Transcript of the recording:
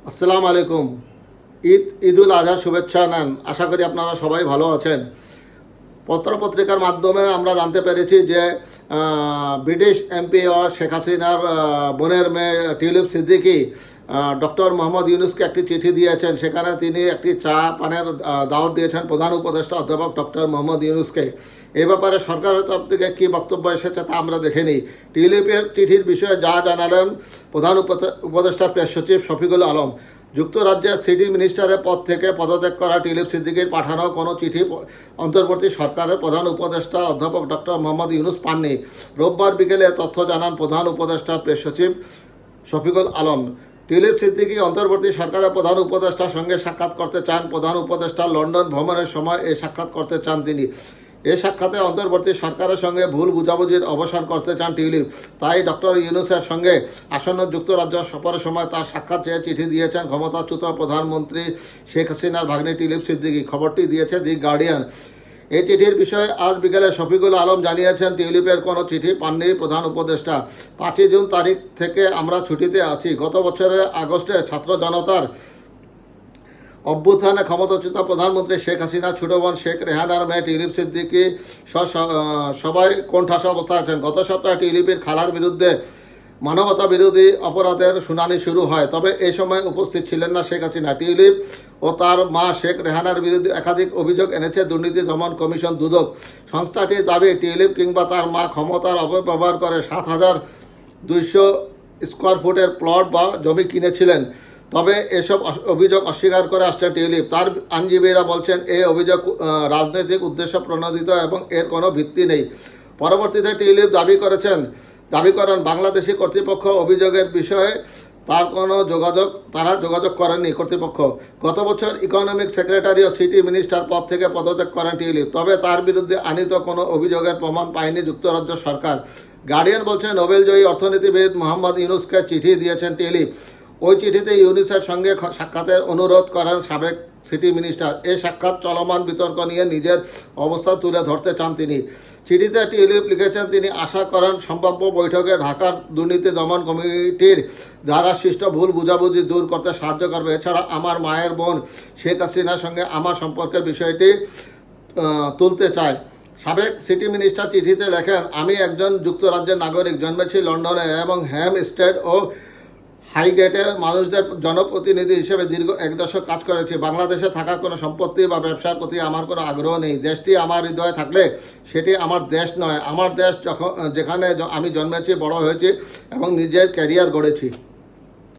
আসসালামু আলাইকুম। ঈদুল আজহার শুভেচ্ছা নেন। আশা করি আপনারা সবাই ভালো আছেন। পত্রপত্রিকার মাধ্যমে আমরা জানতে পেরেছি যে ব্রিটিশ এমপি ও শেখ হাসিনার বোনের মেয়ে টিউলিপ সিদ্দিকী ডক্টর মোহাম্মদ ইউনূসকে একটি চিঠি দিয়েছেন। সেখানে তিনি একটি চা পানের দাওয়াত দিয়েছেন প্রধান উপদেষ্টা অধ্যাপক ডক্টর মোহাম্মদ ইউনূসকে। এই ব্যাপারে সরকারের তরফ থেকে কী বক্তব্য এসেছে তা আমরা দেখে নিই। টিউলিপের চিঠির বিষয়ে যা জানালেন প্রধান উপদেষ্টা প্রেস সচিব শফিকুল আলম। যুক্তরাজ্যের সিটি মিনিস্টারের পদ থেকে পদত্যাগ করা টিউলিপ সিদ্দিকীর পাঠানো কোনো চিঠি অন্তর্বর্তী সরকারের প্রধান উপদেষ্টা অধ্যাপক ডক্টর মোহাম্মদ ইউনূস পাননি। রোববার বিকেলে তথ্য জানান প্রধান উপদেষ্টা প্রেস সচিব শফিকুল আলম। টিউলিপ সিদ্দিকী অন্তর্বর্তী সরকারের প্রধান উপদেষ্টার সঙ্গে সাক্ষাৎ করতে চান। প্রধান উপদেষ্টা লন্ডন ভ্রমণের সময় এই সাক্ষাৎ করতে চান তিনি। এই সাক্ষাতে অন্তর্বর্তী সরকারের সঙ্গে ভুল বুঝাবুঝির অবসান করতে চান টিউলিপ। তাই ডক্টর ইউনূসের সঙ্গে আসন্ন যুক্তরাজ্য সফরের সময় তার সাক্ষাৎ চেয়ে চিঠি দিয়েছেন ক্ষমতাচ্যুত প্রধানমন্ত্রী শেখ হাসিনার ভাগ্নি টিউলিপ সিদ্দিকী। খবরটি দিয়েছে দি গার্ডিয়ান। এই চিঠির বিষয়ে আজ বিকেলে শফিকুল আলম জানিয়েছেন, টিউলিপের কোনো চিঠি পাননি প্রধান উপদেষ্টা। 5 জুন তারিখ থেকে আমরা ছুটিতে আছি। গত বছরের আগস্টে ছাত্র জনতার অভ্যুত্থানে ক্ষমতাচ্যুত প্রধানমন্ত্রী শেখ হাসিনা ছোট বোন শেখ রেহানার মেয়ে টিউলিপ সিদ্দিকী সবাই কোণঠাসা অবস্থায় আছেন। গত সপ্তাহে টিউলিপের খালার বিরুদ্ধে মানবতা বিরোধী অপরাধের শুনানি শুরু হয়। তবে এই সময় উপস্থিত ছিলেন না শেখ হাসিনা। টিউলিপ ও তার মা শেখ রেহানার বিরুদ্ধে একাধিক অভিযোগ এনেছে দুর্নীতি দমন কমিশন দুদক। সংস্থাটির দাবি, টিউলিপ কিংবা তার মা ক্ষমতার অপব্যবহার করে 7,200 স্কোয়ার ফুটের প্লট বা জমি কিনেছিলেন। তবে এসব অভিযোগ অস্বীকার করে আসছেন টিউলিপ। তার আইনজীবীরা বলছেন এই অভিযোগ রাজনৈতিক উদ্দেশ্য প্রণোদিত এবং এর কোনো ভিত্তি নেই। পরবর্তীতে টিউলিপ দাবি করেন বাংলাদেশি কর্তৃপক্ষ অভিযোগের বিষয়ে তারা যোগাযোগ করেননি কর্তৃপক্ষ। গত বছর ইকোনমিক সেক্রেটারি ও সিটি মিনিস্টার পদ থেকে পদত্যাগ করেন টিউলিপ। তবে তার বিরুদ্ধে আনীত কোনো অভিযোগের প্রমাণ পায়নি যুক্তরাজ্য সরকার। গার্ডিয়ান বলছে, নোবেলজয়ী অর্থনীতিবিদ মোহাম্মদ ইউনূসকে চিঠি দিয়েছেন টিউলিপ। ওই চিঠিতে ইউনূসের সঙ্গে সাক্ষাতের অনুরোধ করেন সাবেক সিটি মিনিস্টার। এই সাক্ষাৎ চলমান বিতর্ক নিয়ে নিজের অবস্থান তুলে ধরতে চান তিনি। চিঠিতে টিউলিপ লিখেছেন, তিনি আশা করেন সম্ভাব্য বৈঠকে ঢাকার দুর্নীতি দমন কমিটির দ্বারা সৃষ্ট ভুল বুঝাবুঝি দূর করতে সাহায্য করবে। এছাড়া আমার মায়ের বোন শেখ হাসিনার সঙ্গে আমার সম্পর্কের বিষয়টি তুলতে চায়। সাবেক সিটি মিনিস্টার চিঠিতে লেখেন, আমি একজন যুক্তরাজ্যের নাগরিক, জন্মেছি লন্ডনে এবং হ্যাম স্টেড ও হাইগেটের মানুষদের জনপ্রতিনিধি হিসেবে দীর্ঘ 1 দশক কাজ করেছি। বাংলাদেশে থাকা কোনো সম্পত্তি বা ব্যবসার প্রতি আমার কোনো আগ্রহ নেই। দেশটি আমার হৃদয়ে থাকলে সেটি আমার দেশ নয়। আমার দেশ যেখানে আমি জন্মেছি, বড় হয়েছি এবং নিজের ক্যারিয়ার গড়েছি।